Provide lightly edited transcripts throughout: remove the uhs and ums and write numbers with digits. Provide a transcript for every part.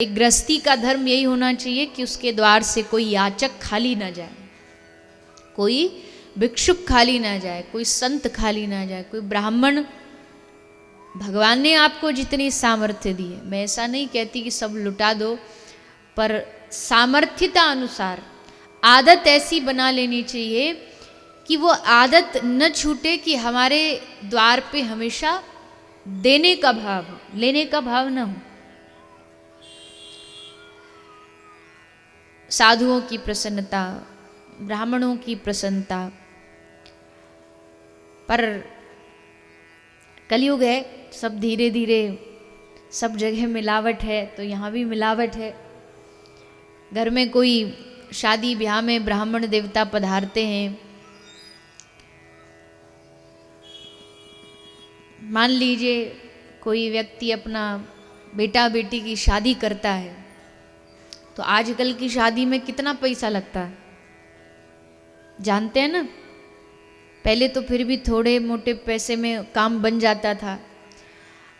एक गृहस्थी का धर्म यही होना चाहिए कि उसके द्वार से कोई याचक खाली ना जाए, कोई भिक्षुक खाली ना जाए, कोई संत खाली ना जाए, कोई ब्राह्मण। भगवान ने आपको जितनी सामर्थ्य दी है, मैं ऐसा नहीं कहती कि सब लुटा दो, पर सामर्थ्यता अनुसार आदत ऐसी बना लेनी चाहिए कि वो आदत न छूटे कि हमारे द्वार पे हमेशा देने का भाव हो, लेने का भाव न हो। साधुओं की प्रसन्नता, ब्राह्मणों की प्रसन्नता, पर कलयुग है, सब धीरे धीरे सब जगह मिलावट है, तो यहाँ भी मिलावट है। घर में कोई शादी ब्याह में ब्राह्मण देवता पधारते हैं, मान लीजिए कोई व्यक्ति अपना बेटा बेटी की शादी करता है, तो आजकल की शादी में कितना पैसा लगता है जानते हैं ना। पहले तो फिर भी थोड़े मोटे पैसे में काम बन जाता था,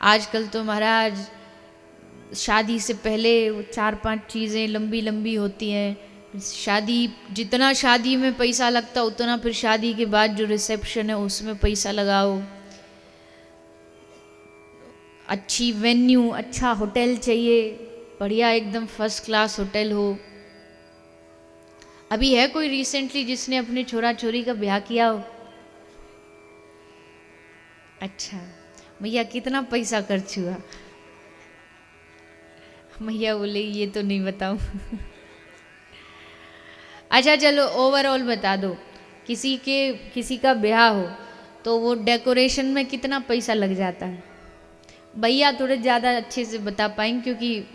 आजकल तो महाराज शादी से पहले 4-5 चीज़ें लंबी लंबी होती हैं। शादी जितना शादी में पैसा लगता उतना फिर शादी के बाद जो रिसेप्शन है उसमें पैसा लगाओ। अच्छी वेन्यू, अच्छा होटल चाहिए, बढ़िया एकदम फर्स्ट क्लास होटल हो। अभी है कोई रिसेंटली जिसने अपने छोरा छोरी का ब्याह किया हो? अच्छा, भैया कितना पैसा खर्च हुआ? भैया बोले ये तो नहीं बताऊं। अच्छा चलो ओवरऑल बता दो, किसी का ब्याह हो तो वो डेकोरेशन में कितना पैसा लग जाता है? भैया थोड़े ज़्यादा अच्छे से बता पाएंगे क्योंकि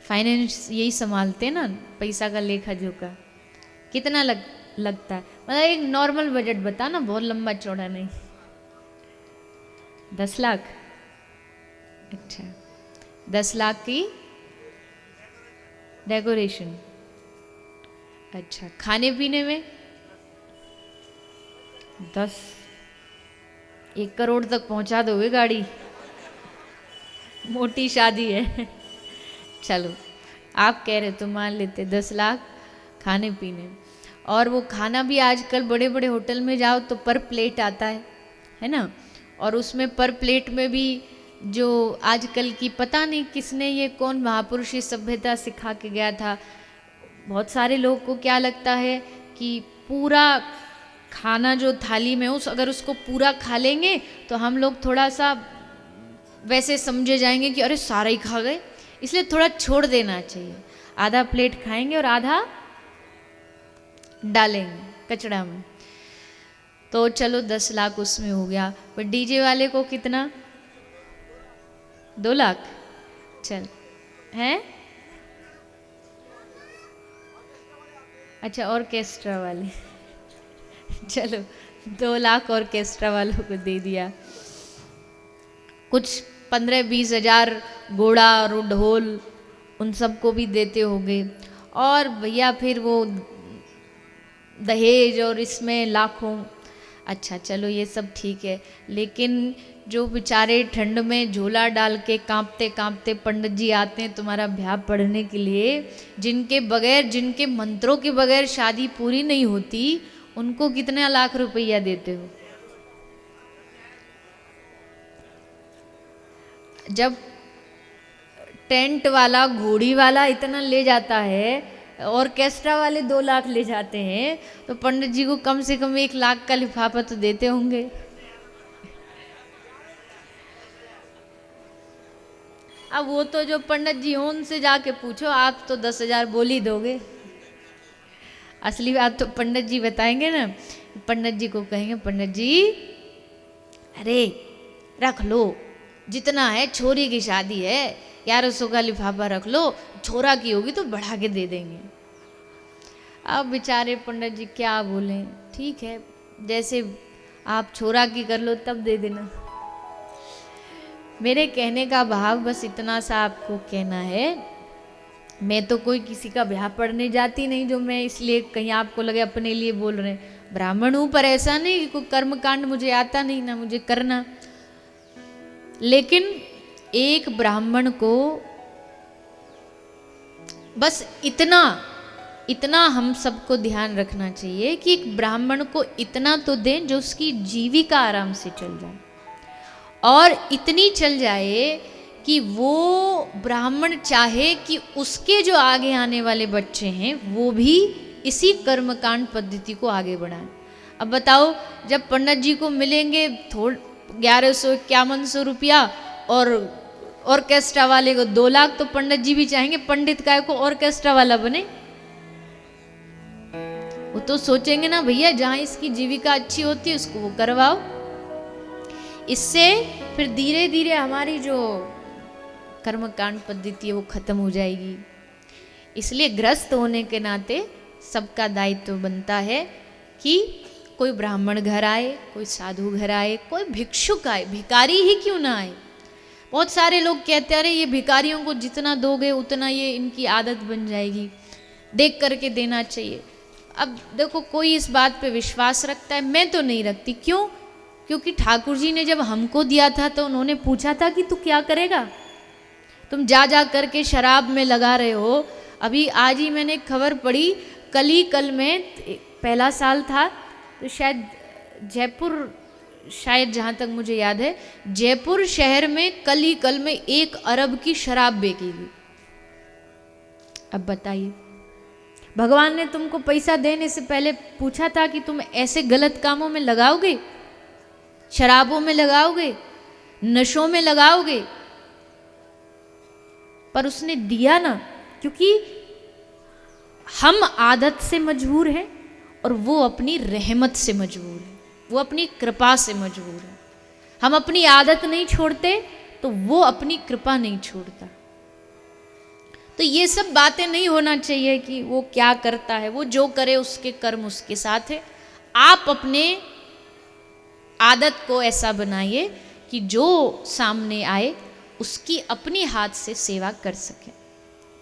फाइनेंस यही संभालते हैं ना, पैसा का लेखा जोखा। कितना लगता है? मतलब एक नॉर्मल बजट बता ना, बहुत लंबा चौड़ा नहीं। 10 लाख? अच्छा, 10 लाख की डेकोरेशन। अच्छा, खाने पीने में 1 करोड़ तक पहुंचा दोगे गाड़ी, मोटी शादी है। चलो आप कह रहे तो मान लेते 10 लाख खाने पीने। और वो खाना भी आजकल बड़े बड़े होटल में जाओ तो पर प्लेट आता है ना, और उसमें पर प्लेट में भी जो आजकल की पता नहीं किसने, ये कौन महापुरुष ये सभ्यता सिखा के गया था, बहुत सारे लोगों को क्या लगता है कि पूरा खाना जो थाली में हो अगर उसको पूरा खा लेंगे तो हम लोग थोड़ा सा वैसे समझे जाएंगे कि अरे सारा ही खा गए, इसलिए थोड़ा छोड़ देना चाहिए। आधा प्लेट खाएंगे और आधा डालेंगे कचड़ा में। तो चलो 10 लाख उसमें हो गया, पर डीजे वाले को कितना? 2 लाख? चल हैं? अच्छा, ऑर्केस्ट्रा वाले। चलो 2 लाख ऑर्केस्ट्रा वालों को दे दिया। कुछ 15-20 हजार घोड़ा और ढोल उन सबको भी देते होंगे। और भैया फिर वो दहेज और इसमें लाखों। अच्छा चलो ये सब ठीक है, लेकिन जो बेचारे ठंड में झोला डाल के कांपते कांपते पंडित जी आते हैं तुम्हारा ब्याह पढ़ने के लिए, जिनके मंत्रों के बगैर शादी पूरी नहीं होती, उनको कितने लाख रुपया देते हो? जब टेंट वाला घोड़ी वाला इतना ले जाता है, ऑर्केस्ट्रा वाले 2 लाख ले जाते हैं, तो पंडित जी को कम से कम 1 लाख का लिफाफा तो देते होंगे। अब वो तो जो पंडित जी हो उनसे जाके पूछो, आप तो 10,000 बोल ही दोगे। असली बात तो पंडित जी बताएंगे ना। पंडित जी को कहेंगे, पंडित जी अरे रख लो, जितना है, छोरी की शादी है, 1100 का लिफाफा रख लो, छोरा की होगी तो बढ़ा के दे देंगे। अब बेचारे पंडित जी क्या बोलें, ठीक है जैसे आप छोरा की कर लो तब दे देना। मेरे कहने का भाव बस इतना सा आपको कहना है, मैं तो कोई किसी का ब्याह पढ़ने जाती नहीं जो मैं इसलिए कहीं आपको लगे अपने लिए बोल रहे हैं। ब्राह्मण हूँ पर ऐसा नहीं कि कोई कर्म कांड मुझे आता नहीं ना मुझे करना। लेकिन एक ब्राह्मण को बस इतना इतना हम सबको ध्यान रखना चाहिए कि एक ब्राह्मण को इतना तो दें जो उसकी जीविका आराम से चल जाए, और इतनी चल जाए कि वो ब्राह्मण चाहे कि उसके जो आगे आने वाले बच्चे हैं वो भी इसी कर्मकांड पद्धति को आगे बढ़ाएं। अब बताओ, जब पंडित जी को मिलेंगे 1151 रुपया और ऑर्केस्ट्रा वाले को 2 लाख, तो पंडित जी भी चाहेंगे पंडित काय को ऑर्केस्ट्रा वाला बने। वो तो सोचेंगे ना भैया जहां इसकी जीविका अच्छी होती है उसको वो करवाओ। इससे फिर धीरे धीरे हमारी जो कर्मकांड पद्धति है वो खत्म हो जाएगी। इसलिए गृहस्थ होने के नाते सबका दायित्व बनता है कि कोई ब्राह्मण घर आए, कोई साधु घर आए, कोई भिक्षुक आए, भिखारी ही क्यों ना आए। बहुत सारे लोग कहते हैं अरे ये भिखारियों को जितना दोगे उतना ये इनकी आदत बन जाएगी, देख करके देना चाहिए। अब देखो, कोई इस बात पे विश्वास रखता है, मैं तो नहीं रखती। क्यों? क्योंकि ठाकुर जी ने जब हमको दिया था तो उन्होंने पूछा था कि तू क्या करेगा, तुम जा जा करके शराब में लगा रहे हो। अभी आज ही मैंने खबर पढ़ी, कल में पहला साल था तो शायद जयपुर, शायद जहाँ तक मुझे याद है जयपुर शहर में कल में 1 अरब की शराब बेचेगी। अब बताइए, भगवान ने तुमको पैसा देने से पहले पूछा था कि तुम ऐसे गलत कामों में लगाओगे, शराबों में लगाओगे, नशों में लगाओगे? पर उसने दिया ना, क्योंकि हम आदत से मजबूर हैं और वो अपनी रहमत से मजबूर है, वो अपनी कृपा से मजबूर है। हम अपनी आदत नहीं छोड़ते तो वो अपनी कृपा नहीं छोड़ता। तो ये सब बातें नहीं होना चाहिए कि वो क्या करता है, वो जो करे उसके कर्म उसके साथ है। आप अपने आदत को ऐसा बनाइए कि जो सामने आए उसकी अपनी हाथ से सेवा कर सके।